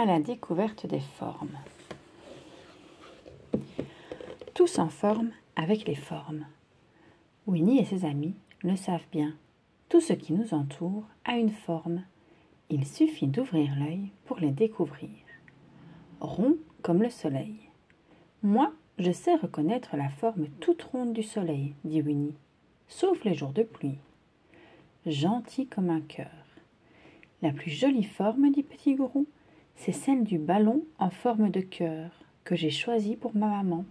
à la découverte des formes. Tous en forme avec les formes. Winnie et ses amis le savent bien. Tout ce qui nous entoure a une forme. Il suffit d'ouvrir l'œil pour les découvrir. Rond comme le soleil. Moi, je sais reconnaître la forme toute ronde du soleil, dit Winnie, sauf les jours de pluie. Gentil comme un cœur. La plus jolie forme, dit Petit Gourou, c'est celle du ballon en forme de cœur que j'ai choisi pour ma maman.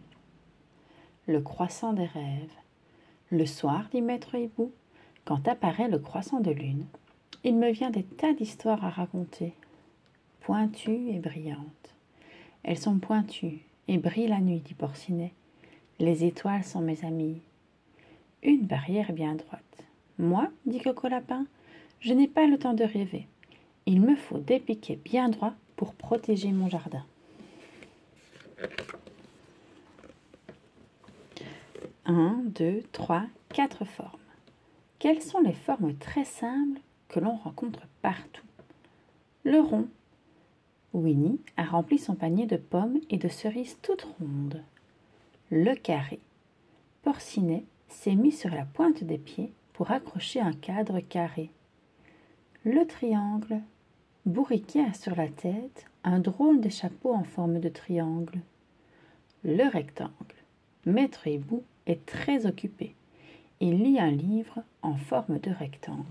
Le croissant des rêves. Le soir, dit Maître Hibou, quand apparaît le croissant de lune, il me vient des tas d'histoires à raconter, pointues et brillantes. Elles sont pointues et brillent la nuit, dit Porcinet. Les étoiles sont mes amies. Une barrière bien droite. Moi, dit Coco Lapin, je n'ai pas le temps de rêver. Il me faut des piquets bien droits pour protéger mon jardin. 1, 2, 3, 4 formes. Quelles sont les formes très simples que l'on rencontre partout? Le rond. Winnie a rempli son panier de pommes et de cerises toutes rondes. Le carré. Porcinet s'est mis sur la pointe des pieds pour accrocher un cadre carré. Le triangle. Bourriquet a sur la tête un drôle de chapeau en forme de triangle. Le rectangle. Maître Hibou est très occupé. Il lit un livre en forme de rectangle.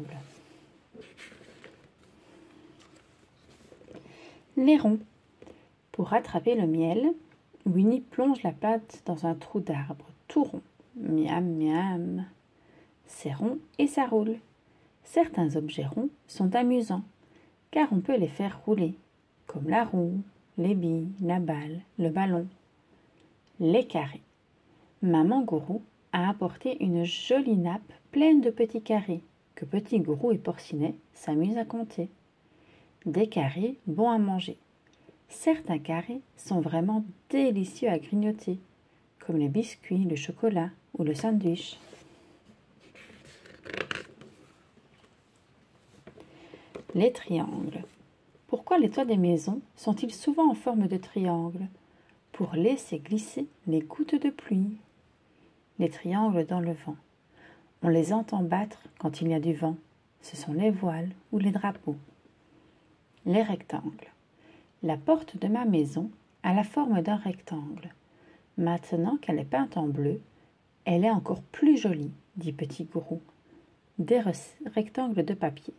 Les ronds. Pour attraper le miel, Winnie plonge la patte dans un trou d'arbre tout rond. Miam, miam. C'est rond et ça roule. Certains objets ronds sont amusants, car on peut les faire rouler, comme la roue, les billes, la balle, le ballon. Les carrés. Maman Gourou a apporté une jolie nappe pleine de petits carrés, que Petit Gourou et Porcinet s'amusent à compter. Des carrés bons à manger. Certains carrés sont vraiment délicieux à grignoter, comme les biscuits, le chocolat ou le sandwich. Les triangles. Pourquoi les toits des maisons sont-ils souvent en forme de triangle? Pour laisser glisser les gouttes de pluie. Les triangles dans le vent. On les entend battre quand il y a du vent. Ce sont les voiles ou les drapeaux. Les rectangles. La porte de ma maison a la forme d'un rectangle. Maintenant qu'elle est peinte en bleu, elle est encore plus jolie, dit Petit Gourou. Des rectangles de papier.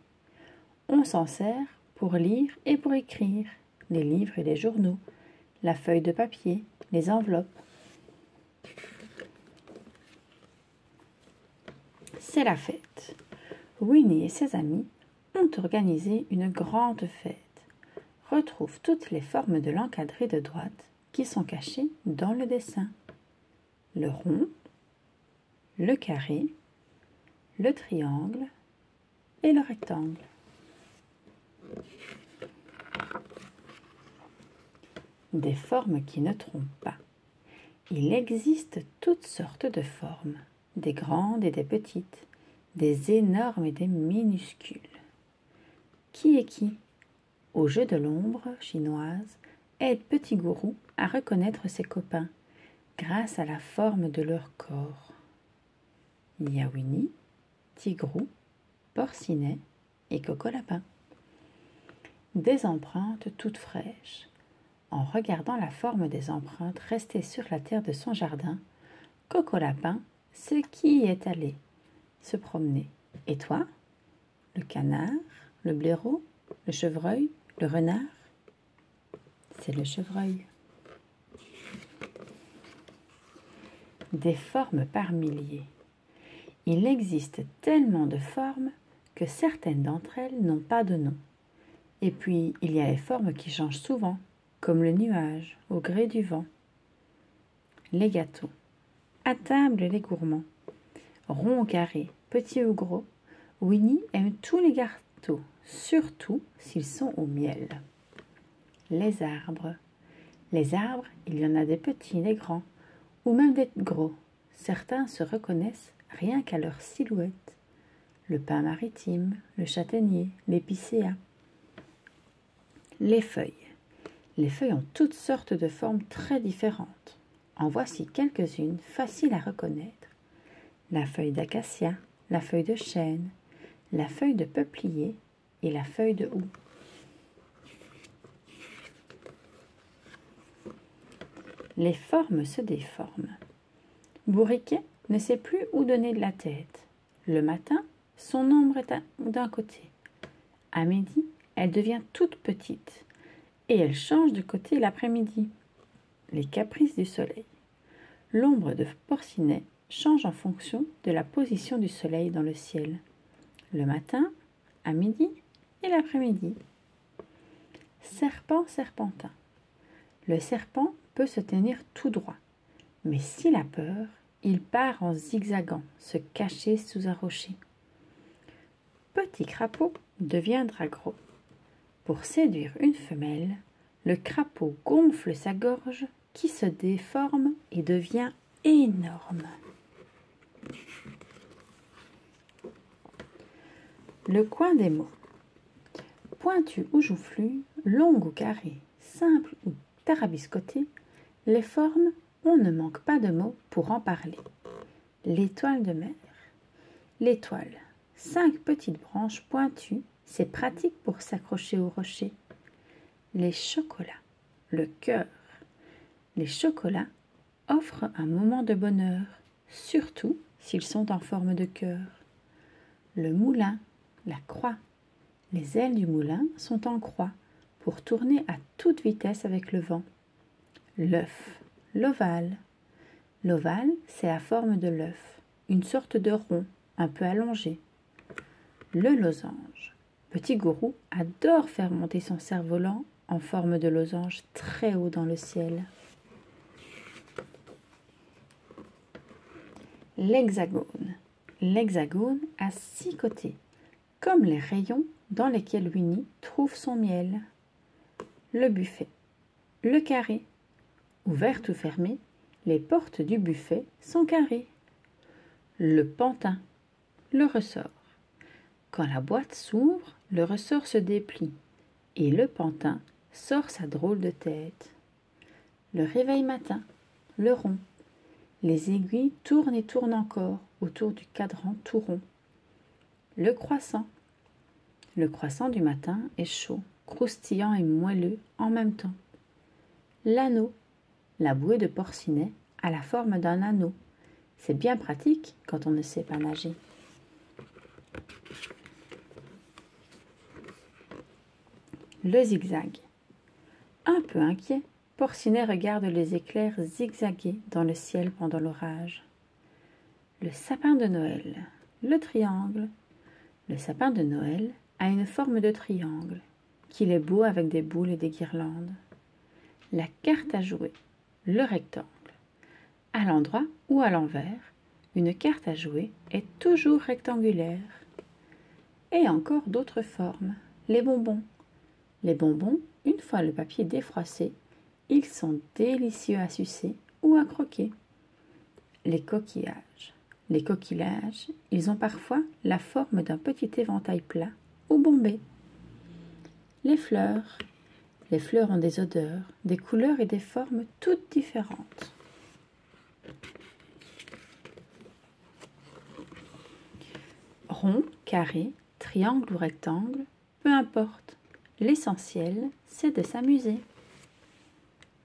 On s'en sert pour lire et pour écrire, les livres et les journaux, la feuille de papier, les enveloppes. C'est la fête. Winnie et ses amis ont organisé une grande fête. Retrouve toutes les formes de l'encadré de droite qui sont cachées dans le dessin. Le rond, le carré, le triangle et le rectangle. Des formes qui ne trompent pas. Il existe toutes sortes de formes, des grandes et des petites, des énormes et des minuscules. Qui est qui? Au jeu de l'ombre chinoise, aide Petit Gourou à reconnaître ses copains grâce à la forme de leur corps. Il y a Winnie, Tigrou, Porcinet et Coco Lapin. Des empreintes toutes fraîches. En regardant la forme des empreintes restées sur la terre de son jardin, Coco Lapin sait qui y est allé se promener. Et toi? Le canard, le blaireau, le chevreuil, le renard? C'est le chevreuil. Des formes par milliers. Il existe tellement de formes que certaines d'entre elles n'ont pas de nom. Et puis, il y a les formes qui changent souvent, comme le nuage, au gré du vent. Les gâteaux. À table les gourmands. Ronds ou carrés, petits ou gros, Winnie aime tous les gâteaux, surtout s'ils sont au miel. Les arbres. Les arbres, il y en a des petits, des grands, ou même des gros. Certains se reconnaissent rien qu'à leur silhouette. Le pin maritime, le châtaignier, l'épicéa. Les feuilles. Les feuilles ont toutes sortes de formes très différentes. En voici quelques-unes faciles à reconnaître. La feuille d'acacia, la feuille de chêne, la feuille de peuplier et la feuille de houx. Les formes se déforment. Bourriquet ne sait plus où donner de la tête. Le matin, son ombre est d'un côté. À midi, elle devient toute petite et elle change de côté l'après-midi. Les caprices du soleil. L'ombre de Porcinet change en fonction de la position du soleil dans le ciel. Le matin, à midi et l'après-midi. Serpent serpentin. Le serpent peut se tenir tout droit, mais s'il a peur, il part en zigzagant, se cacher sous un rocher. Petit crapaud deviendra gros. Pour séduire une femelle, le crapaud gonfle sa gorge qui se déforme et devient énorme. Le coin des mots. Pointu ou joufflu, long ou carré, simple ou tarabiscoté, les formes, on ne manque pas de mots pour en parler. L'étoile de mer. L'étoile. 5 petites branches pointues, c'est pratique pour s'accrocher au rocher. Les chocolats. Le cœur. Les chocolats offrent un moment de bonheur, surtout s'ils sont en forme de cœur. Le moulin. La croix. Les ailes du moulin sont en croix pour tourner à toute vitesse avec le vent. L'œuf. L'ovale. L'ovale, c'est la forme de l'œuf, une sorte de rond, un peu allongé. Le losange. Petit gourou adore faire monter son cerf-volant en forme de losange très haut dans le ciel. L'hexagone. L'hexagone a 6 côtés, comme les rayons dans lesquels Winnie trouve son miel. Le buffet. Le carré. Ouverte ou fermée, les portes du buffet sont carrées. Le pantin. Le ressort. Quand la boîte s'ouvre, le ressort se déplie et le pantin sort sa drôle de tête. Le réveil matin. Le rond. Les aiguilles tournent et tournent encore autour du cadran tout rond. Le croissant. Le croissant du matin est chaud, croustillant et moelleux en même temps. L'anneau. La bouée de Porcinet a la forme d'un anneau. C'est bien pratique quand on ne sait pas nager. Le zigzag. Un peu inquiet, Porcinet regarde les éclairs zigzaguer dans le ciel pendant l'orage. Le sapin de Noël. Le triangle. Le sapin de Noël a une forme de triangle, qu'il est beau avec des boules et des guirlandes. La carte à jouer. Le rectangle. À l'endroit ou à l'envers, une carte à jouer est toujours rectangulaire. Et encore d'autres formes. Les bonbons. Les bonbons, une fois le papier défroissé, ils sont délicieux à sucer ou à croquer. Les coquillages. Les coquillages, ils ont parfois la forme d'un petit éventail plat ou bombé. Les fleurs. Les fleurs ont des odeurs, des couleurs et des formes toutes différentes. Rond, carré, triangle ou rectangle, peu importe. L'essentiel, c'est de s'amuser.